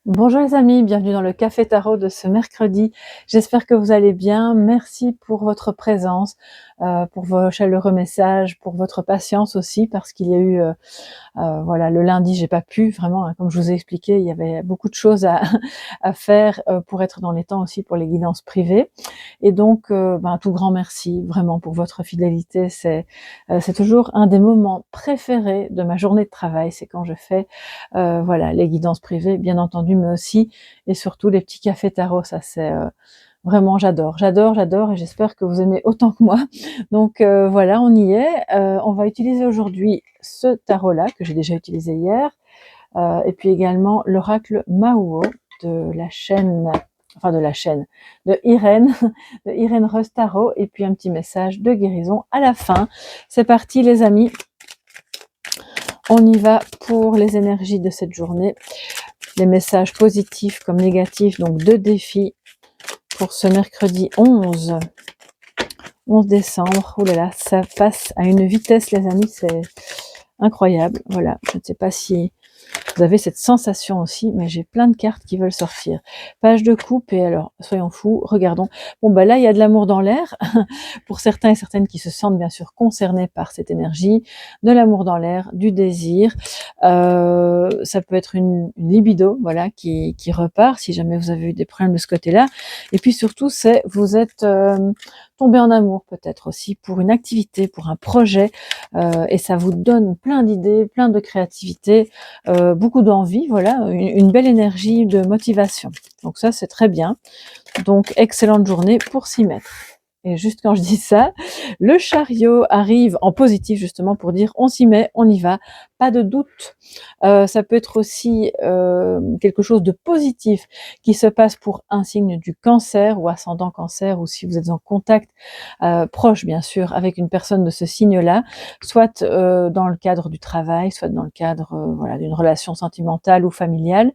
Bonjour les amis, bienvenue dans le Café Tarot de ce mercredi. J'espère que vous allez bien. Merci pour votre présence, pour vos chaleureux messages, pour votre patience aussi, parce qu'il y a eu, voilà, le lundi, j'ai pas pu vraiment, hein, comme je vous ai expliqué, il y avait beaucoup de choses à, à faire pour être dans les temps aussi pour les guidances privées. Et donc, un tout grand merci vraiment pour votre fidélité. C'est toujours un des moments préférés de ma journée de travail, c'est quand je fais voilà, les guidances privées, bien entendu, mais aussi et surtout les petits cafés tarot. Ça, c'est vraiment, j'adore, et j'espère que vous aimez autant que moi. Donc voilà, on y est. On va utiliser aujourd'hui ce tarot-là que j'ai déjà utilisé hier, et puis également l'oracle Mauo de la chaîne, de Irène, de Irène Rose Tarot, et puis un petit message de guérison à la fin. C'est parti, les amis. On y va pour les énergies de cette journée. Les messages positifs comme négatifs, donc deux défis pour ce mercredi 11 décembre. Oh là là, ça passe à une vitesse, les amis, c'est incroyable. Voilà, je ne sais pas si vous avez cette sensation aussi, mais j'ai plein de cartes qui veulent sortir. Page de coupe, et alors, soyons fous, regardons. Bon, bah là, il y a de l'amour dans l'air, pour certains et certaines qui se sentent bien sûr concernés par cette énergie, de l'amour dans l'air, du désir. Ça peut être une libido, voilà, qui repart, si jamais vous avez eu des problèmes de ce côté-là. Et puis surtout, c'est vous êtes tombé en amour peut-être aussi pour une activité, pour un projet, et ça vous donne plein d'idées, plein de créativité, beaucoup d'envie, voilà, une belle énergie de motivation. Donc ça, c'est très bien. Donc, excellente journée pour s'y mettre. Et juste quand je dis ça, le chariot arrive en positif justement pour dire on s'y met, on y va, pas de doute. Ça peut être aussi quelque chose de positif qui se passe pour un signe du cancer ou ascendant cancer, ou si vous êtes en contact proche bien sûr avec une personne de ce signe-là, soit dans le cadre du travail, soit dans le cadre voilà, d'une relation sentimentale ou familiale.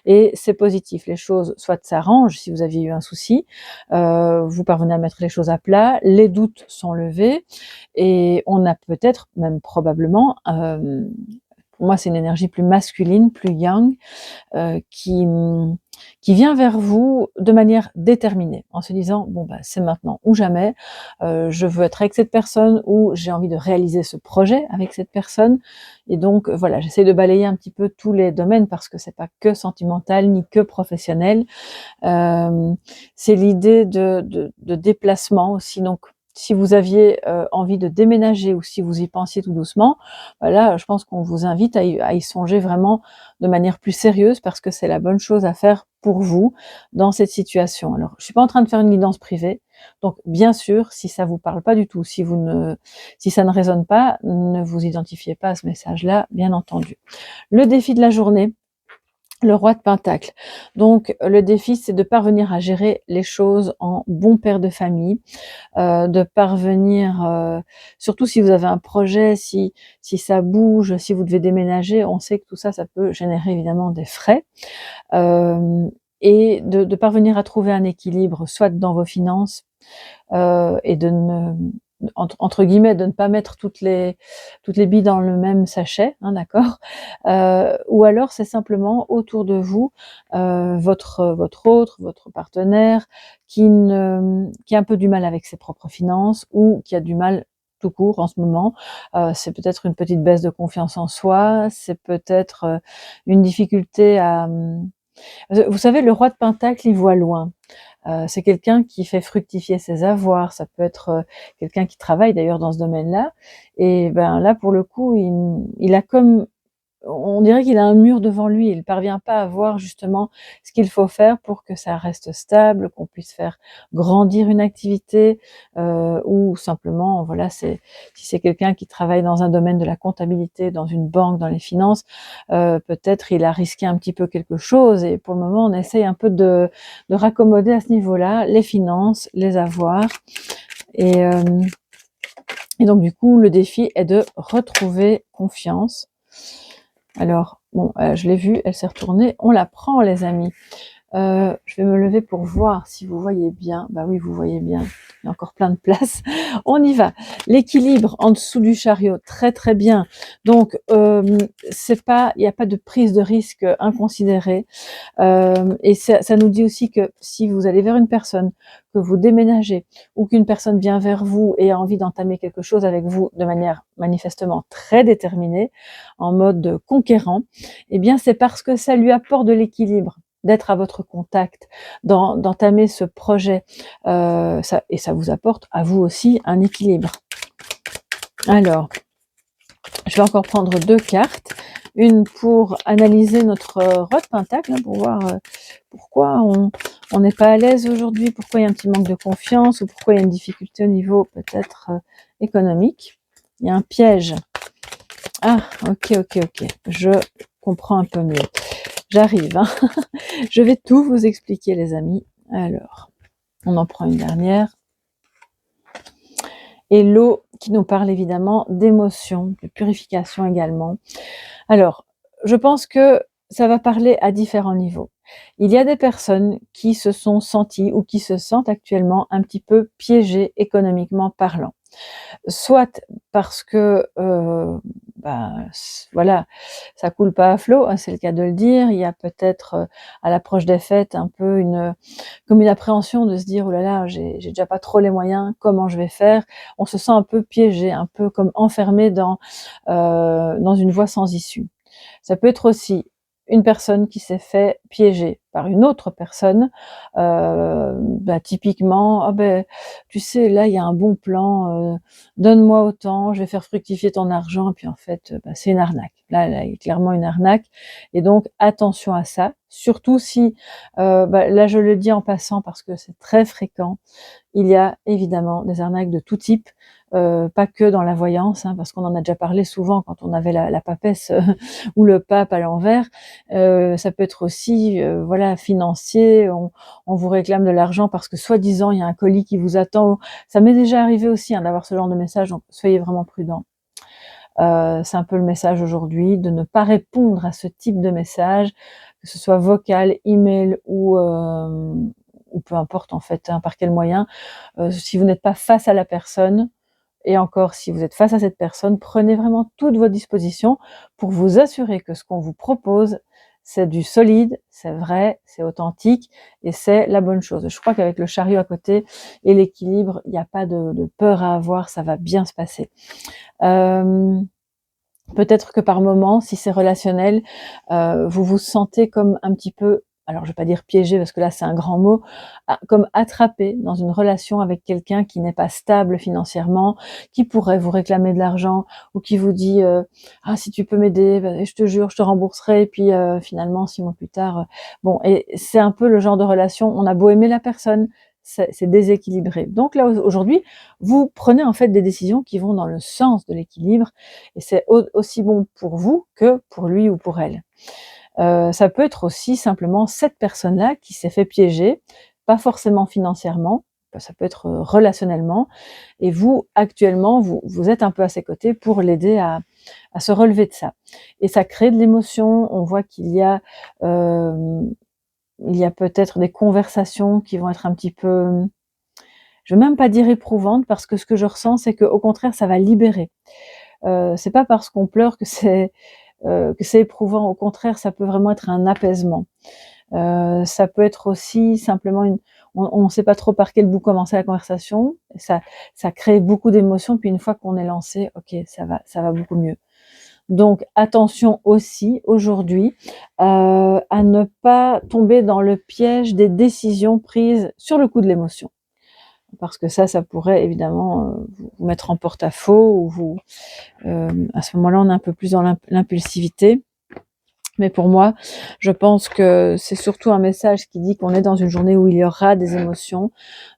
Et c'est positif, les choses soit s'arrangent si vous aviez eu un souci, vous parvenez à mettre les choses à plat, les doutes sont levés, et on a peut-être, même probablement, pour moi c'est une énergie plus masculine, plus yang, euh, qui, qui vient vers vous de manière déterminée, en se disant bon bah c'est maintenant ou jamais, je veux être avec cette personne, ou j'ai envie de réaliser ce projet avec cette personne. Et donc voilà, j'essaie de balayer un petit peu tous les domaines, parce que c'est pas que sentimental ni que professionnel. Euh, c'est l'idée de déplacement aussi. Donc, si vous aviez envie de déménager, ou si vous y pensiez tout doucement, là, je pense qu'on vous invite à y songer vraiment de manière plus sérieuse, parce que c'est la bonne chose à faire pour vous dans cette situation. Alors, je suis pas en train de faire une guidance privée, donc bien sûr, si ça vous parle pas du tout, si ça ne résonne pas, ne vous identifiez pas à ce message-là, bien entendu. Le défi de la journée, le roi de Pentacle. Donc le défi, c'est de parvenir à gérer les choses en bon père de famille, de parvenir, surtout si vous avez un projet, si ça bouge, si vous devez déménager, on sait que tout ça, ça peut générer évidemment des frais, euh, et de parvenir à trouver un équilibre, soit dans vos finances, et de ne entre guillemets, de ne pas mettre toutes les billes dans le même sachet, hein, d'accord. Ou alors c'est simplement autour de vous votre partenaire qui a un peu du mal avec ses propres finances, ou qui a du mal tout court en ce moment. C'est peut-être une petite baisse de confiance en soi, c'est peut-être une difficulté à... Vous savez, le roi de Pentacle, il voit loin. C'est quelqu'un qui fait fructifier ses avoirs. Ça peut être quelqu'un qui travaille d'ailleurs dans ce domaine-là. Et ben là, pour le coup, il a comme, on dirait qu'il a un mur devant lui. Il ne parvient pas à voir justement ce qu'il faut faire pour que ça reste stable, qu'on puisse faire grandir une activité, ou simplement, voilà, si c'est quelqu'un qui travaille dans un domaine de la comptabilité, dans une banque, dans les finances, peut-être il a risqué un petit peu quelque chose, et pour le moment, on essaye un peu de raccommoder à ce niveau-là les finances, les avoirs. Et, euh, et donc, du coup, le défi est de retrouver confiance. Alors, bon, je l'ai vue, elle s'est retournée. On la prend, les amis. Je vais me lever pour voir si vous voyez bien. Bah oui, vous voyez bien. Il y a encore plein de place. On y va. L'équilibre en dessous du chariot, très très bien. Donc, c'est pas, il n'y a pas de prise de risque inconsidérée. Et ça nous dit aussi que si vous allez vers une personne, que vous déménagez, ou qu'une personne vient vers vous et a envie d'entamer quelque chose avec vous de manière manifestement très déterminée, en mode conquérant, eh bien c'est parce que ça lui apporte de l'équilibre d'être à votre contact, d'entamer ce projet, et ça vous apporte à vous aussi un équilibre. Alors, je vais encore prendre 2 cartes, une pour analyser notre rode pentacle, pour voir pourquoi on n'est pas à l'aise aujourd'hui, pourquoi il y a un petit manque de confiance, ou pourquoi il y a une difficulté au niveau peut-être économique. Il y a un piège. Ah, ok, je comprends un peu mieux. J'arrive, hein. Je vais tout vous expliquer, les amis. Alors, on en prend une dernière. Et l'eau qui nous parle évidemment d'émotion, de purification également. Alors, je pense que ça va parler à différents niveaux. Il y a des personnes qui se sont senties ou qui se sentent actuellement un petit peu piégées économiquement parlant. Soit parce que voilà, ça coule pas à flot, hein, c'est le cas de le dire. Il y a peut-être à l'approche des fêtes un peu comme une appréhension de se dire oh là là, j'ai déjà pas trop les moyens, comment je vais faire? On se sent un peu piégé, un peu comme enfermé dans une voie sans issue. Ça peut être aussi une personne qui s'est fait piéger par une autre personne, typiquement: «Ah tu sais, là, il y a un bon plan, donne-moi autant, je vais faire fructifier ton argent», puis en fait, c'est une arnaque. Là, il y a clairement une arnaque et donc attention à ça. Surtout si, là, je le dis en passant parce que c'est très fréquent, il y a évidemment des arnaques de tout type, pas que dans la voyance, hein, parce qu'on en a déjà parlé souvent quand on avait la papesse ou le pape à l'envers. Ça peut être aussi financier, on vous réclame de l'argent parce que soi-disant il y a un colis qui vous attend. Ça m'est déjà arrivé aussi d'avoir ce genre de message, donc soyez vraiment prudents. C'est un peu le message aujourd'hui, de ne pas répondre à ce type de message, que ce soit vocal, email ou peu importe en fait, hein, par quel moyen. Si vous n'êtes pas face à la personne, et encore si vous êtes face à cette personne, prenez vraiment toutes vos dispositions pour vous assurer que ce qu'on vous propose, c'est du solide, c'est vrai, c'est authentique et c'est la bonne chose. Je crois qu'avec le chariot à côté et l'équilibre, il n'y a pas de peur à avoir, ça va bien se passer. Peut-être que par moment, si c'est relationnel, vous vous sentez comme un petit peu, alors je vais pas dire piégé parce que là c'est un grand mot, comme attrapé dans une relation avec quelqu'un qui n'est pas stable financièrement, qui pourrait vous réclamer de l'argent ou qui vous dit ah si tu peux m'aider, je te jure je te rembourserai, et puis finalement 6 mois plus tard, bon, et c'est un peu le genre de relation, on a beau aimer la personne, c'est déséquilibré. Donc là aujourd'hui, vous prenez en fait des décisions qui vont dans le sens de l'équilibre et c'est aussi bon pour vous que pour lui ou pour elle. Ça peut être aussi simplement cette personne-là qui s'est fait piéger, pas forcément financièrement, ça peut être relationnellement, et vous, actuellement, vous êtes un peu à ses côtés pour l'aider à se relever de ça. Et ça crée de l'émotion, on voit il y a peut-être des conversations qui vont être un petit peu, je veux même pas dire éprouvantes, parce que ce que je ressens, c'est qu'au contraire, ça va libérer. C'est pas parce qu'on pleure que c'est éprouvant. Au contraire, ça peut vraiment être un apaisement. Ça peut être aussi simplement on ne sait pas trop par quel bout commencer la conversation. Ça crée beaucoup d'émotions. Puis une fois qu'on est lancé, ok, ça va beaucoup mieux. Donc attention aussi aujourd'hui à ne pas tomber dans le piège des décisions prises sur le coup de l'émotion. Parce que ça pourrait évidemment vous mettre en porte-à-faux ou à ce moment-là, on est un peu plus dans l'impulsivité. Mais pour moi, je pense que c'est surtout un message qui dit qu'on est dans une journée où il y aura des émotions,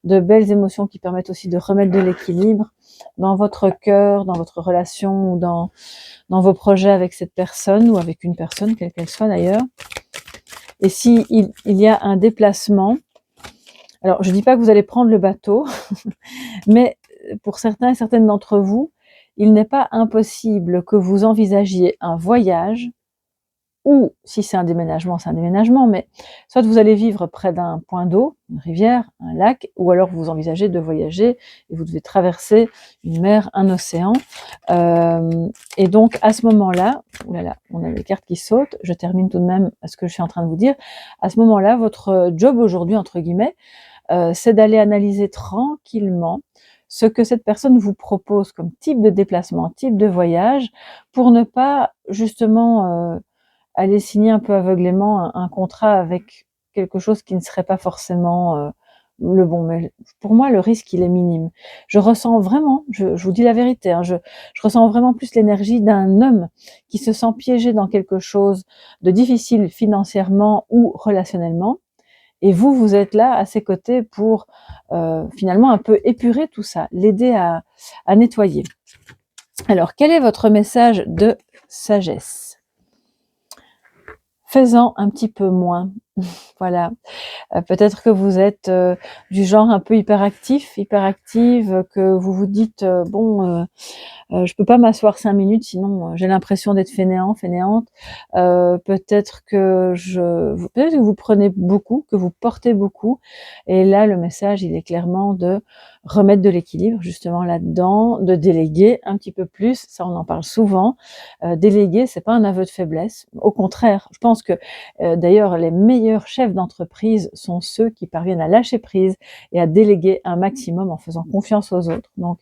de belles émotions qui permettent aussi de remettre de l'équilibre dans votre cœur, dans votre relation ou dans vos projets avec cette personne ou avec une personne, quelle qu'elle soit d'ailleurs. Et si il y a un déplacement, alors je dis pas que vous allez prendre le bateau, mais pour certains et certaines d'entre vous, il n'est pas impossible que vous envisagiez un voyage ou si c'est un déménagement, mais soit vous allez vivre près d'un point d'eau, une rivière, un lac, ou alors vous envisagez de voyager et vous devez traverser une mer, un océan. Et donc à ce moment-là, oulala, on a les cartes qui sautent, je termine tout de même à ce que je suis en train de vous dire. À ce moment-là, votre job aujourd'hui, entre guillemets, c'est d'aller analyser tranquillement ce que cette personne vous propose comme type de déplacement, type de voyage, pour ne pas justement aller signer un peu aveuglément un contrat avec quelque chose qui ne serait pas forcément le bon. Mais pour moi, le risque, il est minime. Je ressens vraiment, je vous dis la vérité, hein, je ressens vraiment plus l'énergie d'un homme qui se sent piégé dans quelque chose de difficile financièrement ou relationnellement. Et vous, vous êtes là à ses côtés pour finalement un peu épurer tout ça, l'aider à nettoyer. Alors, quel est votre message de sagesse? Fais-en un petit peu moins. Voilà. Peut-être que vous êtes du genre un peu hyperactive, que vous vous dites bon, je peux pas m'asseoir 5 minutes, sinon j'ai l'impression d'être fainéante. Peut-être que vous prenez beaucoup, que vous portez beaucoup. Et là, le message, il est clairement de remettre de l'équilibre justement là-dedans, de déléguer un petit peu plus. Ça, on en parle souvent. Déléguer, c'est pas un aveu de faiblesse. Au contraire, je pense que d'ailleurs, les meilleurs chefs d'entreprise sont ceux qui parviennent à lâcher prise et à déléguer un maximum en faisant confiance aux autres. Donc,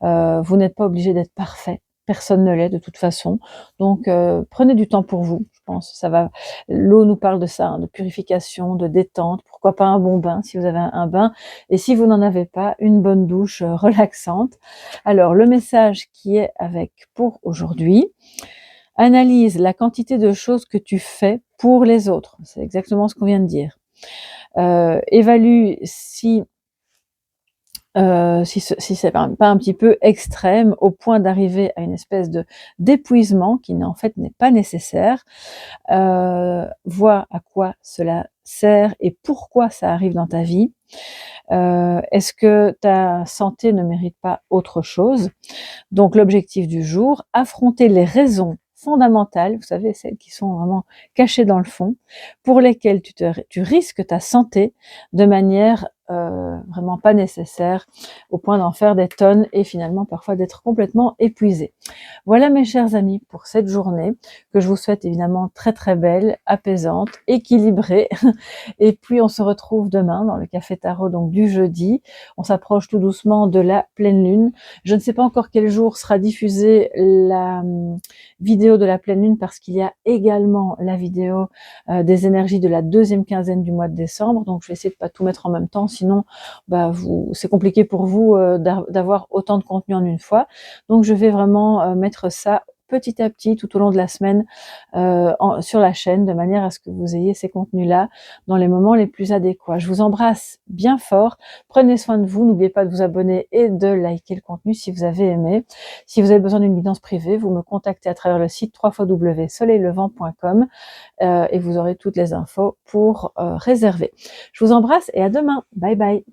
vous n'êtes pas obligé d'être parfait. Personne ne l'est de toute façon. Donc, prenez du temps pour vous. Je pense, ça va. L'eau nous parle de ça, hein, de purification, de détente. Pourquoi pas un bon bain si vous avez un bain. Et si vous n'en avez pas, une bonne douche relaxante. Alors, le message qui est avec pour aujourd'hui. Analyse la quantité de choses que tu fais pour les autres. C'est exactement ce qu'on vient de dire. Évalue si c'est pas un petit peu extrême au point d'arriver à une espèce de d'épuisement qui en fait n'est pas nécessaire. Vois à quoi cela sert et pourquoi ça arrive dans ta vie. Est-ce que ta santé ne mérite pas autre chose? Donc l'objectif du jour, affronter les raisons fondamentales, vous savez, celles qui sont vraiment cachées dans le fond, pour lesquelles tu risques ta santé de manière vraiment pas nécessaire, au point d'en faire des tonnes et finalement parfois d'être complètement épuisé. Voilà mes chers amis pour cette journée que je vous souhaite évidemment très très belle, apaisante, équilibrée. Et puis on se retrouve demain dans le Café Tarot donc du jeudi. On s'approche tout doucement de la pleine lune. Je ne sais pas encore quel jour sera diffusée la vidéo de la pleine lune parce qu'il y a également la vidéo des énergies de la deuxième quinzaine du mois de décembre. Donc je vais essayer de pas tout mettre en même temps, sinon c'est compliqué pour vous d'avoir autant de contenu en une fois. Donc je vais vraiment mettre ça petit à petit tout au long de la semaine sur la chaîne de manière à ce que vous ayez ces contenus-là dans les moments les plus adéquats. Je vous embrasse bien fort. Prenez soin de vous. N'oubliez pas de vous abonner et de liker le contenu si vous avez aimé. Si vous avez besoin d'une guidance privée, vous me contactez à travers le site www.soleillevent.com et vous aurez toutes les infos pour réserver. Je vous embrasse et à demain. Bye bye.